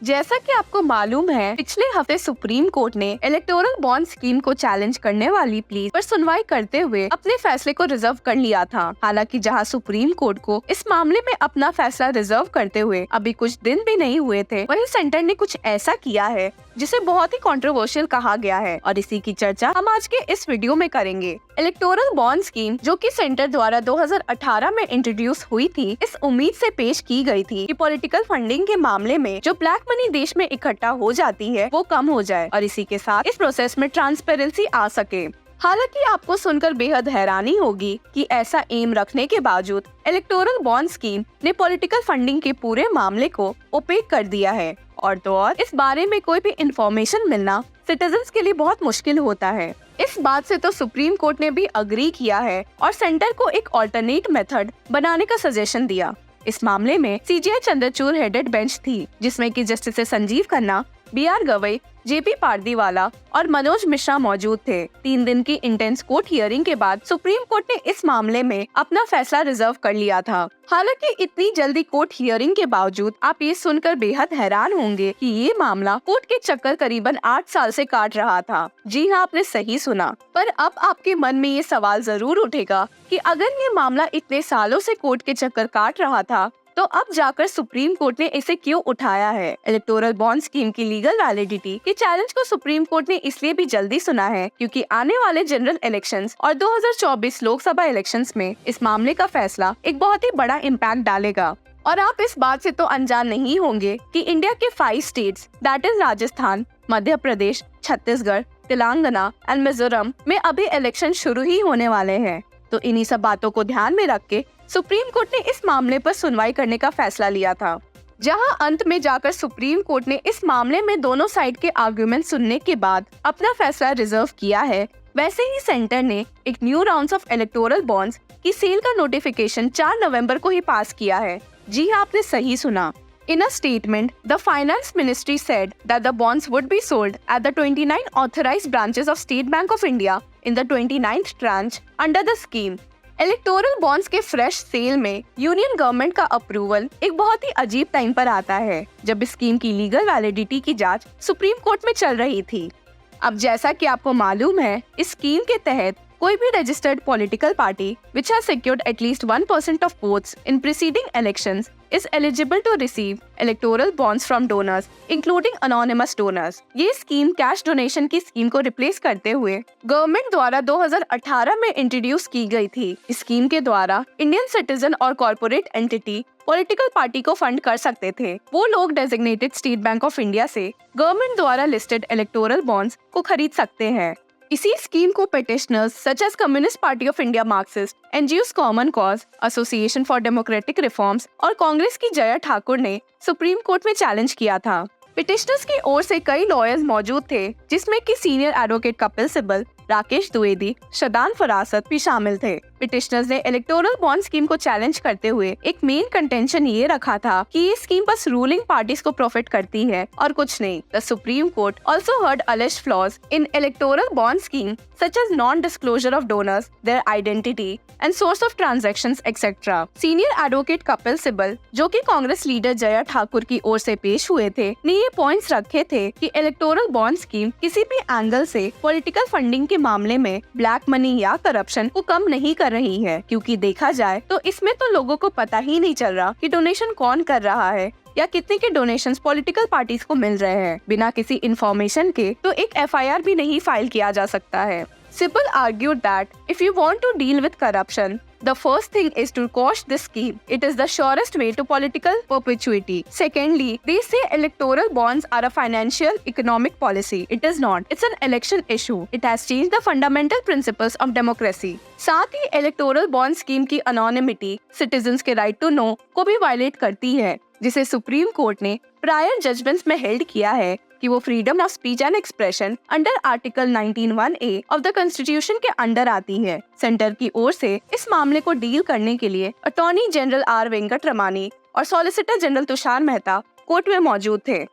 जैसा कि आपको मालूम है, पिछले हफ्ते सुप्रीम कोर्ट ने इलेक्टोरल बॉन्ड स्कीम को चैलेंज करने वाली प्ली पर सुनवाई करते हुए अपने फैसले को रिजर्व कर लिया था। हालांकि जहां सुप्रीम कोर्ट को इस मामले में अपना फैसला रिजर्व करते हुए अभी कुछ दिन भी नहीं हुए थे, वहीं सेंटर ने कुछ ऐसा किया है जिसे बहुत ही कंट्रोवर्शियल कहा गया है और इसी की चर्चा हम आज के इस वीडियो में करेंगे। इलेक्टोरल बॉन्ड स्कीम जो कि सेंटर द्वारा 2018 में इंट्रोड्यूस हुई थी, इस उम्मीद से पेश की गई थी कि पॉलिटिकल फंडिंग के मामले में जो ब्लैक मनी देश में इकट्ठा हो जाती है वो कम हो जाए और इसी के साथ इस प्रोसेस में ट्रांसपेरेंसी आ सके। हालांकि आपको सुनकर बेहद हैरानी होगी कि ऐसा एम रखने के बावजूद इलेक्टोरल बॉन्ड स्कीम ने पॉलिटिकल फंडिंग के पूरे मामले को ओपेक कर दिया है और तो और इस बारे में कोई भी इंफॉर्मेशन मिलना सिटीजन्स के लिए बहुत मुश्किल होता है। इस बात से तो सुप्रीम कोर्ट ने भी अग्री किया है और सेंटर को एक ऑल्टरनेट मेथड बनाने का सजेशन दिया। इस मामले में सीजीआई चंद्रचूड़ हेडेड बेंच थी, जिसमें कि justice Sanjeev Khanna, BR Gavai, JP Pardiwala और मनोज मिश्रा मौजूद थे। 3 दिन की इंटेंस कोर्ट हियरिंग के बाद सुप्रीम कोर्ट ने इस मामले में अपना फैसला रिजर्व कर लिया था। हालांकि इतनी जल्दी कोर्ट हियरिंग के बावजूद आप ये सुनकर बेहद हैरान होंगे कि ये मामला कोर्ट के चक्कर करीबन 8 साल से काट रहा था। जी हाँ, आपने सही सुना। पर अब आपके मन में ये सवाल जरूर उठेगा कि अगर ये मामला इतने सालों से कोर्ट के चक्कर काट रहा था तो अब जाकर सुप्रीम कोर्ट ने इसे क्यों उठाया है। इलेक्टोरल बॉन्ड स्कीम की लीगल वैलिडिटी के चैलेंज को सुप्रीम कोर्ट ने इसलिए भी जल्दी सुना है क्योंकि आने वाले जनरल इलेक्शंस और 2024 लोकसभा इलेक्शंस में इस मामले का फैसला एक बहुत ही बड़ा इम्पैक्ट डालेगा। और आप इस बात से तो अनजान नहीं होंगे कि इंडिया के 5 states that is Rajasthan, Madhya Pradesh, Chhattisgarh, Telangana and Mizoram में अभी इलेक्शन शुरू ही होने वाले हैं। तो इन्हीं सब बातों को ध्यान में रख के सुप्रीम कोर्ट ने इस मामले पर सुनवाई करने का फैसला लिया था। जहां अंत में जाकर सुप्रीम कोर्ट ने इस मामले में दोनों साइड के आर्गुमेंट सुनने के बाद अपना फैसला रिजर्व किया है, वैसे ही सेंटर ने एक new rounds of electoral bonds की सेल का नोटिफिकेशन 4 नवंबर को ही पास किया है। जी हाँ, आपने सही सुना। In a statement, the Finance Ministry said that the bonds would be sold at the 29 authorized branches of State Bank of India in the 29th tranche under the scheme. Electoral bonds के fresh cell में union government का approval एक बहुत ही अजीब time पर आता है, जब इस स्कीम की लीगल वैलिडिटी की जांच सुप्रीम कोर्ट में चल रही थी। अब जैसा कि आपको मालूम है, इस स्कीम के तहत कोई भी registered political party which has secured at least 1% of votes in preceding elections is eligible to receive electoral bonds from donors, including anonymous donors. ये स्कीम कैश डोनेशन की स्कीम को रिप्लेस करते हुए गवर्नमेंट द्वारा 2018 में इंट्रोड्यूस की गई थी। इस स्कीम के द्वारा इंडियन सिटीजन और कॉर्पोरेट एंटिटी पॉलिटिकल पार्टी को फंड कर सकते थे। वो लोग designated State Bank of India से गवर्नमेंट द्वारा लिस्टेड इलेक्टोरल बॉन्ड्स को खरीद सकते हैं। इसी स्कीम को petitioners such as Communist Party of India, Marxist, NGOs Common Cause, Association for Democratic Reforms और कांग्रेस की जया ठाकुर ने सुप्रीम कोर्ट में चैलेंज किया था। पिटिशनर्स की ओर से कई लॉयर्स मौजूद थे, जिसमें कि सीनियर एडवोकेट कपिल सिब्बल, राकेश द्विवेदी, शदान फरासत भी शामिल थे। पिटिशनर्स ने इलेक्टोरल बॉन्ड स्कीम को चैलेंज करते हुए एक मेन कंटेंशन ये रखा था कि ये स्कीम बस रूलिंग पार्टीज को प्रॉफिट करती है और कुछ नहीं। The supreme court also heard alleged flaws in electoral bond scheme such as non-disclosure of donors, their identity and source of transactions, etc. Senior advocate Kapil Sibal, जो कि कांग्रेस लीडर जया ठाकुर की ओर से पेश हुए थे, ने ये पॉइंट्स रखे थे कि इलेक्टोरल बॉन्ड स्कीम किसी भी एंगल से पॉलिटिकल फंडिंग के मामले में ब्लैक मनी या करप्शन को कम नहीं कर रही है, क्योंकि देखा जाए तो इसमें तो लोगों को पता ही नहीं चल रहा कि डोनेशन कौन कर रहा है या कितने के डोनेशंस पॉलिटिकल पार्टीज को मिल रहे हैं। बिना किसी इन्फॉर्मेशन के तो एक FIR भी नहीं फाइल किया जा सकता है। Sibbal argued that if you want to deal with corruption, the first thing is to quash this scheme. It is the surest way to political perpetuity. Secondly, they say electoral bonds are a financial economic policy. It is not. It's an election issue. It has changed the fundamental principles of democracy. साथ ही electoral bond scheme की anonymity citizens के right to know को भी violet करती है, जिसे supreme Court ने prior judgements में हेल्ड किया है कि वो freedom of speech and expression under article 19(1)(a) of the constitution के अंडर आती है। सेंटर की ओर से इस मामले को डील करने के लिए attorney general R Venkat Ramani और solicitor general Tushar Mehta court में मौजूद थे।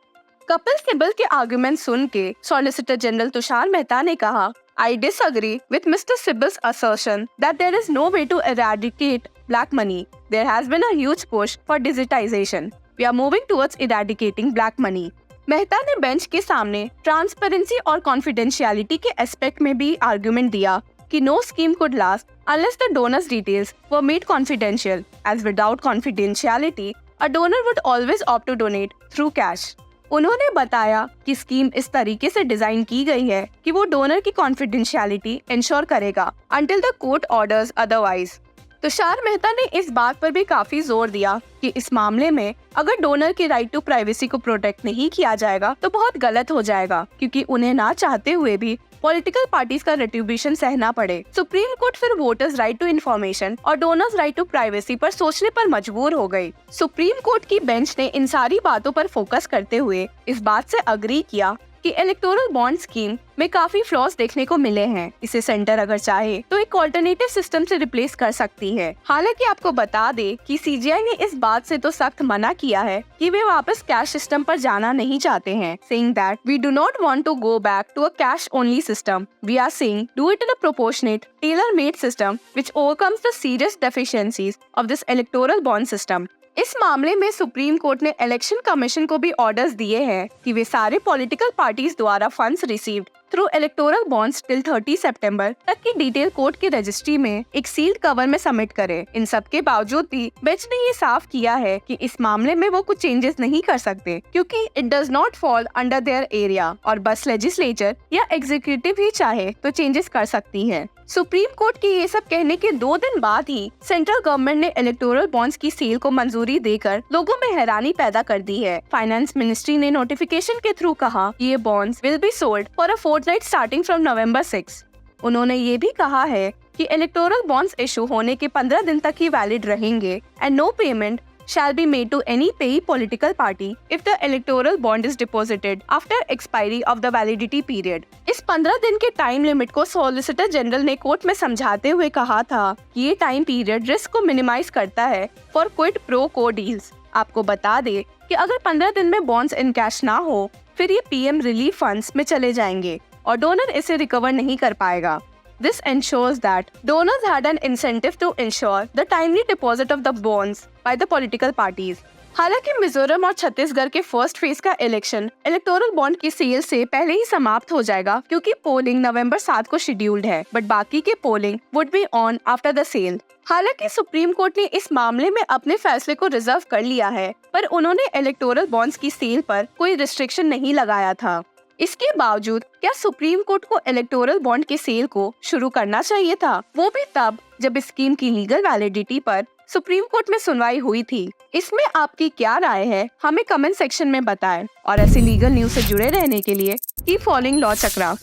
कपिल सिब्बल के आर्गुमेंट सुन के सॉलिसिटर जनरल तुषार मेहता ने कहा, I disagree with Mr. Sibbal's assertion that there is no way to eradicate black money. There has been a huge push for digitization. We are moving towards eradicating black money. Mehta ने bench के सामने transparency और confidentiality के aspect में भी argument दिया कि no scheme could last unless the donor's details were made confidential, as without confidentiality, a donor would always opt to donate through cash. उन्होंने बताया कि स्कीम इस तरीके से डिजाइन की गई है कि वो डोनर की कॉन्फिडेंशियलिटी इंश्योर करेगा until the court orders otherwise. Tushar Mehta ने इस बात पर भी काफी जोर दिया कि इस मामले में अगर डोनर के राइट टू प्राइवेसी को प्रोटेक्ट नहीं किया जाएगा तो बहुत गलत हो जाएगा, क्योंकि उन्हें ना चाहते हुए भी पॉलिटिकल पार्टीज का रेट्रिब्यूशन सहना पड़े। सुप्रीम कोर्ट फिर वोटर्स राइट टू इन्फॉर्मेशन और डोनर्स राइट टू प्राइवेसी पर सोचने पर मजबूर हो गई। सुप्रीम कोर्ट की बेंच ने इन सारी बातों पर फोकस करते हुए इस बात से अग्री किया कि इलेक्टोरल बॉन्ड स्कीम में काफी फ्लॉज देखने को मिले हैं। इसे सेंटर अगर चाहे तो एक ऑल्टरनेटिव सिस्टम से रिप्लेस कर सकती है। हालांकि आपको बता दे कि सीजीआई ने इस बात से तो सख्त मना किया है कि वे वापस कैश सिस्टम पर जाना नहीं चाहते हैं, saying that we do not want to go back to a cash only system. We are saying do it in a proportionate, tailor-made system which overcomes the serious deficiencies of this electoral bond system. इस मामले में supreme Court ने election commission को भी orders दिए हैं कि वे सारे पॉलिटिकल पार्टीज द्वारा funds received through electoral bonds till 30 सितंबर तक की डिटेल कोर्ट की रजिस्ट्री में एक सील्ड कवर में सबमिट करे। इन सब के बावजूद भी बेंच ने ये साफ किया है कि इस मामले में वो कुछ चेंजेस नहीं कर सकते, क्योंकि it does not fall under their area और बस लेजिस्लेचर या एग्जीक्यूटिव ही चाहे तो चेंजेस कर सकती है। सुप्रीम कोर्ट के ये सब कहने के 2 दिन बाद ही सेंट्रल गवर्नमेंट ने इलेक्टोरल बॉन्ड्स की सेल को मंजूरी देकर लोगों में हैरानी पैदा कर दी है। फाइनेंस मिनिस्ट्री ने नोटिफिकेशन के थ्रू कहा कि ये bonds will be sold for a fortnight starting from November 6। उन्होंने ये भी कहा है कि इलेक्टोरल बॉन्ड्स इशू होने के 15 दिन तक ही वैलिड रहेंगे and no payment shall be made to any payee political party if the electoral bond is deposited after expiry of the validity period. इस 15 दिन के टाइम लिमिट को सॉलिसिटर जनरल ने कोर्ट में समझाते हुए कहा था कि ये टाइम पीरियड रिस्क को मिनिमाइज करता है फॉर क्विड प्रो को डील्स। आपको बता दे कि अगर 15 दिन में बॉन्ड्स इन कैश ना हो फिर ये पीएम रिलीफ फंड्स में चले जाएंगे और डोनर इसे रिकवर नहीं कर पाएगा। This ensures that donors had an incentive to ensure the timely deposit of the bonds by the political parties. हालांकि मिजोरम और छत्तीसगढ़ के फर्स्ट फेज का इलेक्शन इलेक्टोरल बॉन्ड की सेल से पहले ही समाप्त हो जाएगा, क्योंकि पोलिंग नवंबर 7 को शेड्यूल्ड है, बट बाकी के polling would be on after the sale. हालांकि सुप्रीम कोर्ट ने इस मामले में अपने फैसले को रिजर्व कर लिया है, पर उन्होंने इलेक्टोरल बॉन्ड्स की सेल पर कोई रिस्ट्रिक्शन नहीं लगाया था। इसके बावजूद क्या सुप्रीम कोर्ट को इलेक्टोरल बॉन्ड के सेल को शुरू करना चाहिए था, वो भी तब जब इस स्कीम की लीगल वैलिडिटी पर सुप्रीम कोर्ट में सुनवाई हुई थी। इसमें आपकी क्या राय है, हमें कमेंट सेक्शन में बताएं और ऐसे लीगल न्यूज से जुड़े रहने के लिए कीप फॉलोइंग लॉ चक्रा।